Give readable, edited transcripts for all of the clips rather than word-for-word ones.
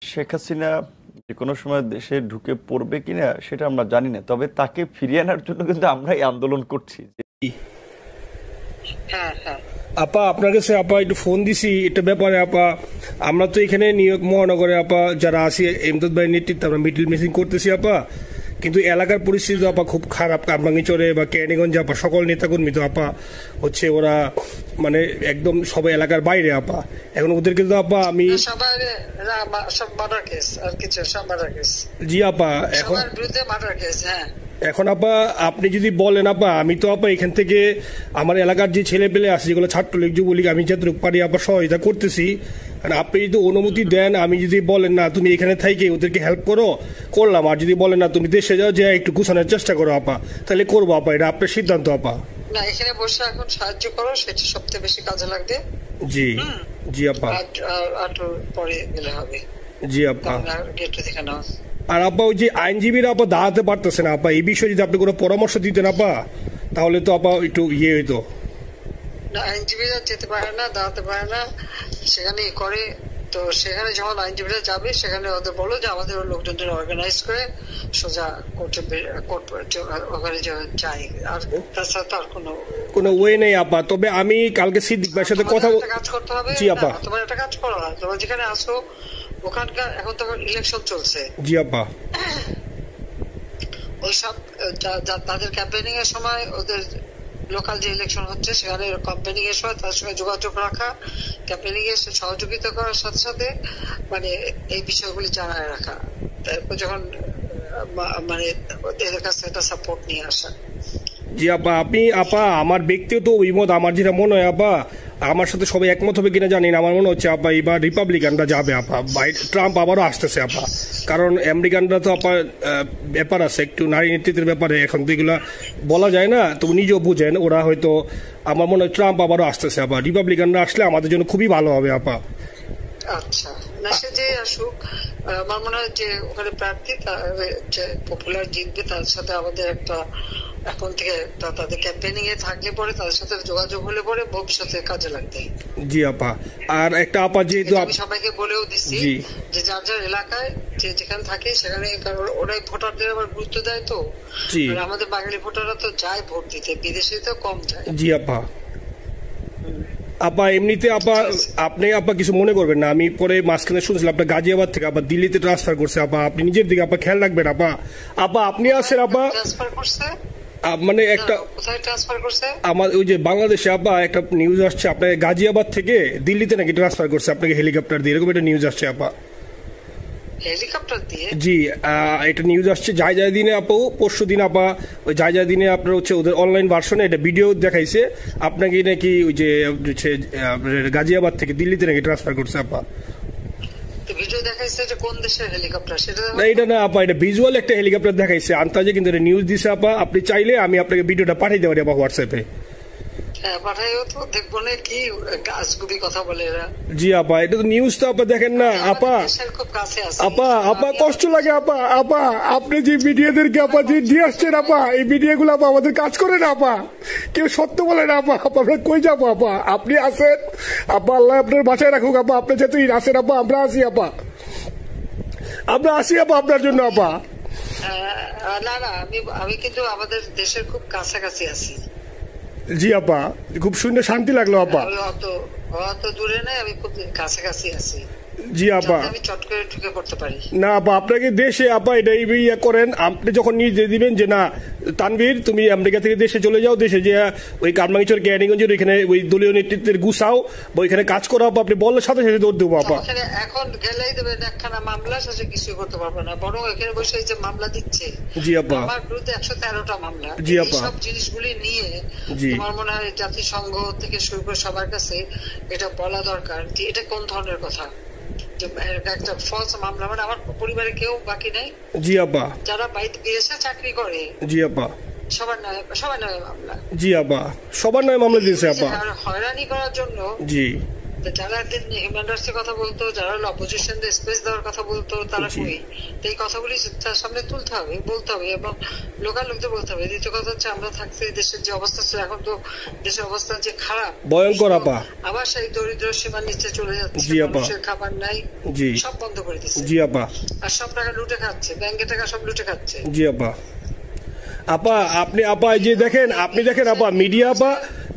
শেখ হাসিনা যে কোনো সময় দেশে ঢুকে পড়বে কিনা সেটা আমরা জানি না, তবে তাকে ফিরিয়ে আনার জন্য কিন্তু আমরাই আন্দোলন করছি। হ্যাঁ হ্যাঁ আপা আপনার কাছে আপা একটু ফোন দিছি এটা ব্যাপারে আপা। আমরা তো এখানে নিউ ইয়র্ক মহানগরে আপা যারা আছি এমদাদ ভাই নেতৃত্বে আমরা মিটিং মিটিং করতেছি আপা, কিন্তু এলাকার পরিস্থিতি আপা খুব খারাপ। কামরাঙ্গীরচরে বা কেরানীগঞ্জে আপা সকল নেতাকর্মী তো আপা হচ্ছে ওরা মানে একদম সবাই এলাকার বাইরে আপা। এখন ওদেরকে তো আপা আমি সবার সব মার্ডার কেস আর কিছু সব মার্ডার কেস। জি আপা এখন সবার বিরুদ্ধে মার্ডার কেস। হ্যাঁ এখন আপা আপনি যদি বলেন আপা আমি তো আপা এখান থেকে আমার এলাকার যে ছেলে পেলে আছে যেগুলো ছাত্রলীগ যুবলীগ আমি যতটুকু পারি আপা সহায়তা করতেছি। আর আপনি যদি অনুমতি দেন, আমি যদি বলেন না তুমি এখানে থাইকে ওদেরকে হেল্প করো করলাম, আর যদি বলেন না তুমি দেশে যাও যে একটু গুছানোর চেষ্টা করো আপা, তাহলে করবো আপা, এটা আপনার সিদ্ধান্ত আপা। না এখানে বসে এখন সাহায্য করো, সেটা সবচেয়ে বেশি কাজে লাগবে। জি জি আপা। আর পরে গেলে হবে। জি আপা। গেটটা দেখে নাও। আর আপা ওই যে আইনজীবীরা আপা দাঁড়াতে পারতেছে না আপা, এই বিষয়ে যদি আপনি কোনো পরামর্শ দিতেন আপা তাহলে তো আপা একটু ইয়ে হইতো। না আইনজীবীরা যেতে পারে না, দাঁড়াতে পারে না, সেখানে করে। তো সেখানে যখন আইনজীবীরা যাবে সেখানে ওদের বলো যে আমাদের লোকজনদের অর্গানাইজ করে সোজা ওখানে যাই। আর তাছাড়া তো আর কোনো ওয়ে নেই আপা। তবে আমি কালকে সিদ্দিক ভাইয়ের সাথে কথা কাজ করতে হবে। জি আপা। তোমার একটা কাজ করো, তোমার যেখানে আসো ওখানকার এখন তো ইলেকশন চলছে। জি আপা। ওইসব তাদের ক্যাম্পেনিং এর সময় ওদের লোকাল যে ইলেকশন হচ্ছে সেখানে ক্যাম্পেনিং এর সময় তার সঙ্গে যোগাযোগ রাখা, ক্যাম্পেনিং এর সহযোগিতা করার সাথে সাথে মানে এই বিষয়গুলি জানায় রাখা, তারপর যখন মানে এদের কাছে একটা সাপোর্ট নিয়ে আসা। জি আপা। আপনি আপা আমার ব্যক্তিগত অভিমত আমার যেটা মনে হয় আপা, আমার সাথে সবাই একমত হবে কিনা জানি না, আমার মনে হচ্ছে আপা এবার রিপাবলিকানরা যাবে আপা, ট্রাম্প আবারও আসতেছে আপা। কারণ আমেরিকানরা তো আপা ব্যাপার আছে একটু নারী নেতৃত্বের ব্যাপারে, এখন তো এগুলো বলা যায় না, তো নিজেও বুঝেন ওরা হয়তো, আমার মনে হয় ট্রাম্প আবারও আসতেছে আপা। রিপাবলিকানরা আসলে আমাদের জন্য খুবই ভালো হবে আপা। আচ্ছা না সে যে আসুক, আমার মনে হয় যে ওখানে প্রার্থী যে পপুলার জিতবে তার সাথে আমাদের একটা এখন থেকে তাদের ক্যাম্পেনিং এ থাকলে পরে তাদের সাথে যোগাযোগ হলে পরে ভবিষ্যতে কাজে লাগবে। জি আপা। আর একটা আপা যেহেতু আমি সবাইকে বলেও দিচ্ছি যে যার যার এলাকায় যে যেখানে থাকে সেখানে, কারণ ওরাই ভোটারদের আবার গুরুত্ব দেয়। তো আমাদের বাঙালি ভোটাররা তো যায় ভোট দিতে, বিদেশে তো কম যায়। জি আপা। আপা এমনিতে আপা আপনি আপা কিছু মনে করবেন না, আমি পরে মাঝখানে শুনছিলাম আপনার গাজিয়াবাদ থেকে আপা দিল্লিতে ট্রান্সফার করছে আপা, আপনি নিজের দিকে আপা খেয়াল রাখবেন আপা। আপা আপনি আসেন আপা। ট্রান্সফার করছে মানে একটা কোথায় ট্রান্সফার করছে আমার ওই যে বাংলাদেশে আপা একটা নিউজ আসছে আপনার গাজিয়াবাদ থেকে দিল্লিতে নাকি ট্রান্সফার করছে আপনাকে হেলিকপ্টার দিয়ে, এরকম একটা নিউজ আসছে আপা। হেলিকপ্টার দিয়ে? জি এটা নিউজ আসছে যায় যায় দিনে আপু, পরশু দিন আপা ওই যায় যায় দিনে আপনার হচ্ছে ওদের অনলাইন ভার্সনে এটা ভিডিও দেখাইছে আপনাকে নাকি ওই যে গাজিয়াবাদ থেকে দিল্লিতে নাকি ট্রান্সফার করছে আপা। ভিডিও দেখাইছে যে কোন দেশের হেলিকপ্টার সেটা না এটা না আপা, এটা ভিজুয়াল একটা হেলিকপ্টার দেখাইছে আন্তাজে, কিন্তু এটা নিউজ দিছে আপা। আপনি চাইলে আমি আপনাকে ভিডিওটা পাঠিয়ে দেবো আপা হোয়াটসঅ্যাপে। পাঠাইও তো দেখবো না কি গাছগুবি কথা বলে এরা। জি আপা এটা তো নিউজ তো আপা দেখেন না আপা। আপা আপা কষ্ট লাগে আপা। আপা আপনি যে মিডিয়াদেরকে আপা যে দিয়ে আসছেন আপা, এই মিডিয়া গুলো আপা আমাদের কাজ করে না আপা, কেউ সত্য বলে না আপা। আপা আমরা কই যাবো আপা, আপনি আসেন আপা, আল্লাহ আপনার বাসায় রাখুক আপা, আপনি যেহেতু আসেন আপা আমরা আসি আপা, আমরা আসি আপা আপনার জন্য আপা। না না আমি কিন্তু আমাদের দেশের খুব কাছাকাছি আছি। জি আপা খুব শুনে শান্তি লাগলো আপা। অত দূরে নাই, আমি খুব কাছাকাছি আছি। জি আপা। আমি চট করে ঢুকে পড়তে পারি না আপা আপনাকে দেশে আপা এটা ইয়ে করেন, আপনি যখন নিজে দিবেন যে না তানভীর তুমি আমেরিকা থেকে দেশে চলে যাও, দেশে যে ওই কারমাঙ্গীরচর কেরানীগঞ্জের ওইখানে ওই দলীয় নেতৃত্বের গুছাও বা ওইখানে কাজ করো আপা, আপনি বললে সাথে সাথে দৌড় দেবো আপা। এখন গেলেই দেবেন একখানা মামলা, শেষে কিছু করতে পারবো না, বরং এখানে বসে যে মামলা দিচ্ছে। জি আপা। আমার বিরুদ্ধে 113টা মামলা। জি আপা। সব জিনিসগুলি নিয়ে তোমার মনে হয় জাতিসংঘ থেকে শুরু করে সবার কাছে এটা বলা দরকার যে এটা কোন ধরনের কথা, একটা ফলস মামলা। মানে আমার পরিবারে কেউ বাকি নেই। জি আপা। যারা বিদেশে চাকরি করে জি আপা সবার নামে মামলা। জি আপা সবার নামে মামলা দিয়েছে আপা। হয়রানি করার জন্য জি যারা একদিন হিউম্যান রাইটস এর কথা বলতো, যারা অপোজিশন স্পেস দেওয়ার কথা বলতো, তারা কই? তো এই কথাগুলি তার সামনে তুলতে হবে, বলতে হবে, এবং লোকাল লোকদের বলতে হবে। দ্বিতীয় কথা হচ্ছে, আমরা থাকতে দেশের যে অবস্থা ছিল, এখন তো দেশের অবস্থা যে খারাপ, ভয়ঙ্কর আপা। আবার সেই দরিদ্র সীমার নিচে চলে যাচ্ছে, জি আপা। মানুষের খাবার নাই, জি সব বন্ধ করে দিচ্ছে। জি আপা। আর সব টাকা লুটে খাচ্ছে, ব্যাংকের টাকা সব লুটে খাচ্ছে। জি আপা। আপা আপনি আপা এই যে দেখেন, আপনি দেখেন আপা, মিডিয়া আপা,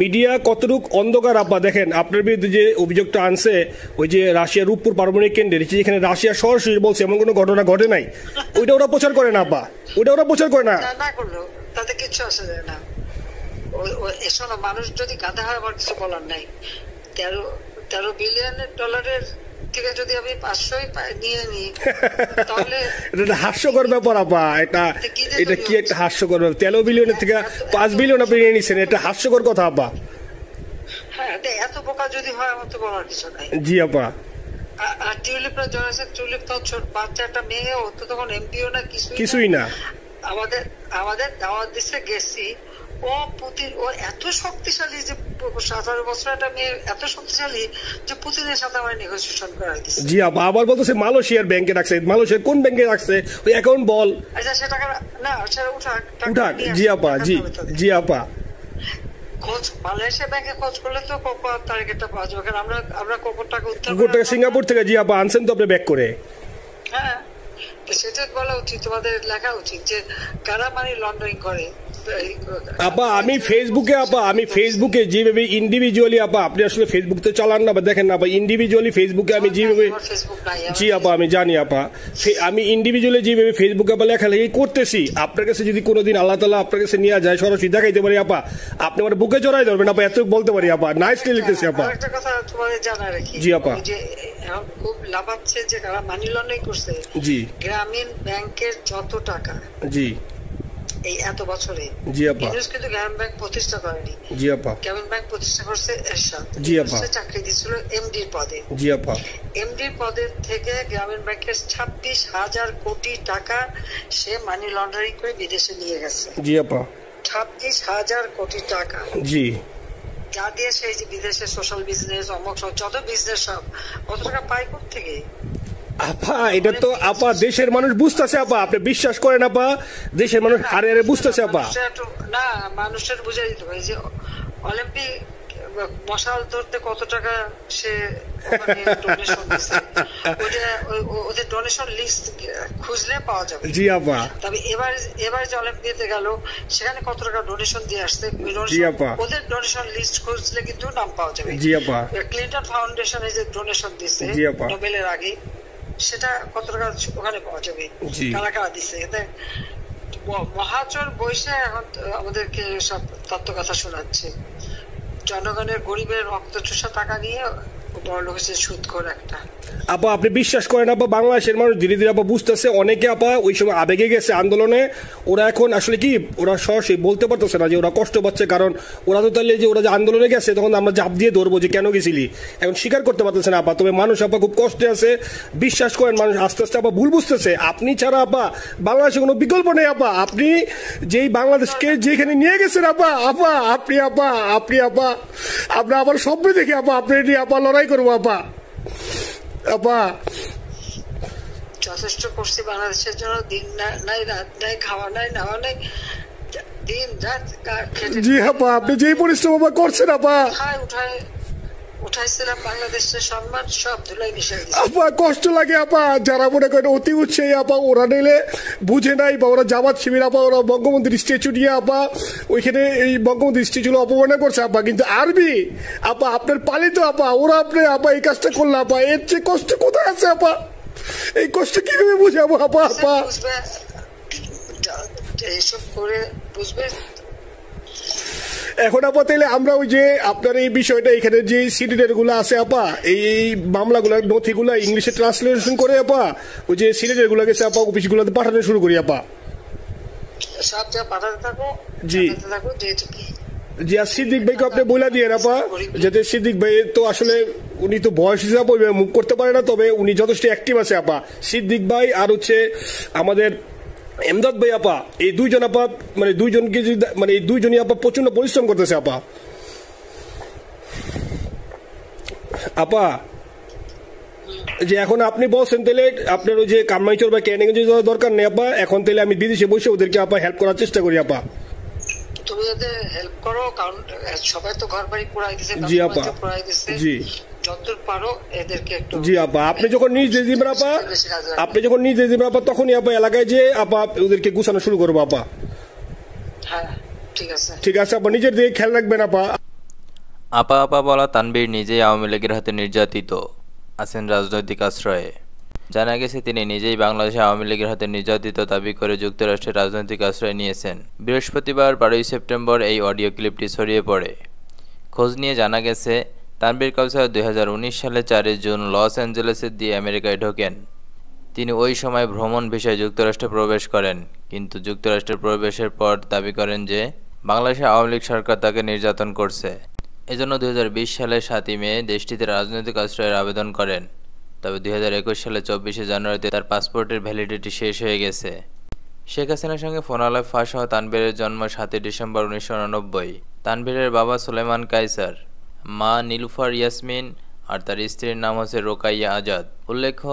মিডিয়া কতটুক অন্ধকার আপা। দেখেন আপনার বিরুদ্ধে যে অভিযোগটা আনছে, ওই যে রাশিয়ার রূপপুর পারমাণবিক কেন্দ্রে, যেখানে রাশিয়া সরাসরি বলছে এমন কোনো ঘটনা ঘটে নাই, ওইটা ওরা প্রচার করে না আপা, ওইটা ওরা প্রচার করে না। না করলো তাতে কিচ্ছু আসে যায় না। শোনো, মানুষ যদি গাধা হয় আমার কিছু বলার নাই। 13 বিলিয়ন ডলারের থেকে যদি আমি 500ই নিয়ে নিই, তাহলে এটা হাস্যকর ব্যাপার আপা। এটা কি একটা হাস্যকর ব্যাপার? 13 বিলিয়নের থেকে 5 বিলিয়ন আপনি নিয়ে নিচ্ছেন, এটা হাস্যকর কথা আপা। হ্যাঁ, এত বোকা যদি হয় আমার তো বলার কিছু নাই। জি আপা। আর টিউলিপরা জয়েছে, টিউলিপ তো বাচ্চা একটা মেয়ে, ও তো তখন এমপিও না, কিছুই না। আমাদের দাওয়াত দিচ্ছে, গেছি। ও এত শক্তিশালী যে 17 বছর একটা মেয়ে এত শক্তিশালী যে পুতিনের সাথে আমার নেগোসিয়েশন করা দিচ্ছে। জি আপা। আবার বলতেছে মালয়েশিয়ার ব্যাংকে রাখছে। মালয়েশিয়ার কোন ব্যাংকে রাখছে? ওই অ্যাকাউন্ট বল। আচ্ছা, সে টাকা না, সেটা উঠাক। জি আপা। জি আপা। খোঁজ, মালয়েশিয়া ব্যাংকে খোঁজ করলে তো কোকোর টার্গেটটা পাওয়া যাবে, কারণ আমরা কোকোর টাকা উদ্ধার করে সিঙ্গাপুর থেকে। জি আপা, আনছেন তো আপনি ব্যাক করে। হ্যাঁ, সেটা বলা উচিত, তোমাদের লেখা উচিত যে কারা মানি লন্ডারিং করে। আপা আমি ফেসবুকে যেভাবে ইন্ডিভিজুয়ালি আপা, আপনি আসলে ফেসবুক তো চালান না বা দেখেন না, ইন্ডিভিজুয়ালি ফেসবুকে আমি যেভাবে, জি আপা আমি জানি আপা, আমি ইন্ডিভিজুয়ালি যেভাবে ফেসবুকে আপা লেখালেখি করতেছি, আপনার কাছে যদি কোনোদিন আল্লাহ তাআলা আপনার কাছে নিয়ে যায়, সরাসরি দেখাইতে পারি আপা, আপনি আমার বুকে জড়াই ধরবেন আপা, এত বলতে পারি আপা। নাইসলি লিখতেছি আপা। একটা কথা তোমাদের জানা রাখি, জি আপা, যে এখন খুব লাভাচ্ছে যে কারা মানি লন্ডারিং করছে। জি, গ্রামীণ ব্যাংকের যত টাকা, জি এই এত বছরে, জি আপা, কিন্তু গ্রামীণ ব্যাংক প্রতিষ্ঠা করেনি। জি আপা। গ্রামীণ ব্যাংক প্রতিষ্ঠা করছে এরশাদ। জি আপা। চাকরি দিচ্ছিল এমডির পদে। জি আপা। এমডির পদের থেকে গ্রামীণ ব্যাংকের 26,000 কোটি টাকা সে মানি লন্ডারিং করে বিদেশে নিয়ে গেছে। জি আপা। 26,000 কোটি টাকা। জি। যা দিয়ে সেই যে বিদেশে সোশ্যাল বিজনেস, অমক যত বিজনেস, সব কত টাকা পায় থেকে। আপা এটা তো আপা দেশের মানুষ বুঝতেছে আপা, আপনি বিশ্বাস করেন আপা, দেশের মানুষ হারে হারে বুঝতেছে আপা। না, মানুষের বুঝাই দিতে পারে যে অলিম্পিক মশাল ধরতে কত টাকা সে ডোনেশন দিচ্ছে, ওদের ডোনেশন লিস্ট খুঁজলে পাওয়া যাবে। জি আপা। তবে এবার যে অলিম্পিয়াতে গেল, সেখানে কত টাকা ডোনেশন দিয়ে আসছে, ওদের ডোনেশন লিস্ট খুঁজলে কিন্তু নাম পাওয়া যাবে। জি আপা। ক্লিন্টন ফাউন্ডেশনে যে ডোনেশন দিচ্ছে নোবেলের আগে, সেটা কত টাকা ওখানে পাওয়া যাবে, কারা কারা দিচ্ছে। এতে মহাচর বৈশে এখন আমাদেরকে সব তত্ত্ব কথা শোনাচ্ছে। জনগণের, গরিবের রক্ত চুষা টাকা নিয়ে বড় লোক হচ্ছে সুদখোর একটা। আপা আপনি বিশ্বাস করেন আপা, বাংলাদেশের মানুষ ধীরে ধীরে আপা বুঝতেছে। অনেকে আপা ওই সময় আবেগে গেছে আন্দোলনে, ওরা এখন আসলে কি, ওরা সরাসরি বলতে পারতেছে না যে ওরা কষ্ট পাচ্ছে, কারণ ওরা তো তাহলে যে ওরা যে আন্দোলনে গেছে তখন আমরা জাপ দিয়ে ধরবো যে কেন গেছিলি, এখন স্বীকার করতে পারতেছে না আপা। তবে মানুষ আপা খুব কষ্টে আছে, বিশ্বাস করেন, মানুষ আস্তে আস্তে আপা ভুল বুঝতেছে। আপনি ছাড়া আপা বাংলাদেশে কোনো বিকল্প নেই আপা। আপনি যেই বাংলাদেশকে যেখানে নিয়ে গেছেন আপা, আপনি আবার স্বপ্ন দেখি আপা, আপনি নিয়ে আপা লড়াই করবো আপা। আপা যথেষ্ট করছি বাংলাদেশের জন্য, দিন নাই রাত নাই, খাওয়া নাই নাওয়া নাই, দিন রাত। জি আপা, আপনি যেই পরিশ্রম আপা করছেন আপা, উঠাইছিলাম বাংলাদেশের সম্মান সব ধুলাই মিশে গেছে আপা। কষ্ট লাগে আপা, যারা মনে করেন অতি উৎসাহী আপা, ওরা নিলে বুঝে নাই বা ওরা জামাত শিবির আপা, ওরা বঙ্গবন্ধুর স্ট্যাচু নিয়ে আপা ওইখানে এই বঙ্গবন্ধুর স্ট্যাচু অপমানা করছে আপা। কিন্তু আরবি আপা আপনার পালিত আপা, ওরা আপনি আপা এই কাজটা করলো আপা, এর চেয়ে কষ্ট কোথায় আছে আপা? এই কষ্ট কিভাবে বুঝাবো আপা? এসব করে বুঝবে। এখন আপা তাইলে আমরা ওই যে আপনার এই বিষয়টা, এখানে যে সিডিডের গুলো আছে আপা, এই মামলাগুলো নথিগুলো ইংলিশে ট্রান্সলেশন করে আপা ওই যে সিডিডের গুলো গেছে আপা অফিসগুলোতে পাঠানো শুরু করি আপা। সব যা পাঠাতে থাকো। জি জি। আর সিদ্দিক ভাইকে আপনি বলে দিয়ে আপা, যাতে সিদ্দিক ভাই তো আসলে উনি তো বয়স হিসাবে মুভ করতে পারে না, তবে উনি যথেষ্ট অ্যাক্টিভ আছে আপা। সিদ্দিক ভাই আর হচ্ছে আমাদের এমদাদ ভাই আপা, এই দুইজন আপা দুইজনকে এই দুইজনই আপা প্রচন্ড পরিশ্রম করতেছে আপা। আপা যে এখন আপনি বলছেন তাহলে আপনার ওই যে কামাইচর বা ক্যানিং দরকার নেই আপা, এখন তাহলে আমি বিদেশে বসে ওদেরকে আপা হেল্প করার চেষ্টা করি আপা। তুমি ওদের হেল্প করো, কারণ সবাই তো ঘর বাড়ি পুরাই দিছে, জি আপা, পুরাই দিছে, জি যতদূর পারো এদেরকে একটু। জি আপা, আপনি যখন নিজে দিবেন আপা, আপনি যখন নিজে দিবেন আপা, তখনই আপা এলাকায় যে আপা ওদেরকে গুছানো শুরু করবো আপা। হ্যাঁ ঠিক আছে, ঠিক আছে আপা, নিজের দিকে খেয়াল রাখবেন আপা। আপা আপা বলা তানভীর নিজেই আওয়ামী লীগের হাতে নির্যাতিত আছেন রাজনৈতিক আশ্রয়ে। জানা গেছে তিনি নিজেই বাংলাদেশে আওয়ামী লীগের হাতে নির্যাতিত দাবি করে যুক্তরাষ্ট্রের রাজনৈতিক আশ্রয় নিয়েছেন। বৃহস্পতিবার 12 সেপ্টেম্বর এই অডিও ক্লিপটি ছড়িয়ে পড়ে। খোঁজ নিয়ে জানা গেছে তানভীর কাউসার 2019 সালে 4 জুন লস অ্যাঞ্জেলেসে দিয়ে আমেরিকায় ঢোকেন। তিনি ওই সময় ভ্রমণ ভিসায় যুক্তরাষ্ট্রে প্রবেশ করেন, কিন্তু যুক্তরাষ্ট্রে প্রবেশের পর দাবি করেন যে বাংলাদেশে আওয়ামী লীগ সরকার তাকে নির্যাতন করছে। এজন্য 2020 সালের 7 মে দেশটিতে রাজনৈতিক আশ্রয়ের আবেদন করেন। তবে 2021 সালে 24 জানুয়ারিতে তার পাসপোর্টের ভ্যালিডিটি শেষ হয়ে গেছে। শেখ হাসিনার সঙ্গে ফোনালাপ ফাঁস হওয়া তানভীরের জন্ম 7 ডিসেম্বর 1989। তানভীরের বাবা সুলেমান কায়সার, মা নীলুফার ইয়াসমিন আর তার স্ত্রীর নাম হচ্ছে রোকাইয়া আজাদ। উল্লেখ্য,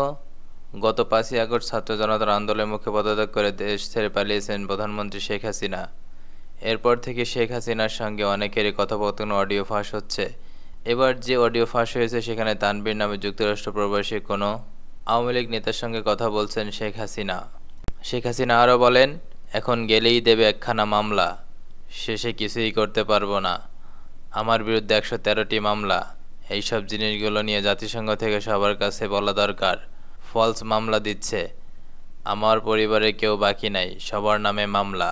গত 5 আগস্ট ছাত্র জনতার আন্দোলনের মুখে পদত্যাগ করে দেশ ছেড়ে পালিয়েছেন প্রধানমন্ত্রী শেখ হাসিনা। এরপর থেকে শেখ হাসিনার সঙ্গে অনেকেরই কথোপকথন অডিও ফাঁস হচ্ছে। এবার যে অডিও ফাঁস হয়েছে সেখানে তানভীর নামে যুক্তরাষ্ট্র প্রবাসী কোনো আওয়ামী লীগ নেতার সঙ্গে কথা বলছেন শেখ হাসিনা। শেখ হাসিনা আরও বলেন, এখন গেলেই দেবে একখানা মামলা, শেষে কিছুই করতে পারবো না। আমার বিরুদ্ধে 113টি মামলা। এইসব জিনিসগুলো নিয়ে জাতিসংঘ থেকে সবার কাছে বলা দরকার। ফলস মামলা দিচ্ছে, আমার পরিবারে কেউ বাকি নাই, সবার নামে মামলা।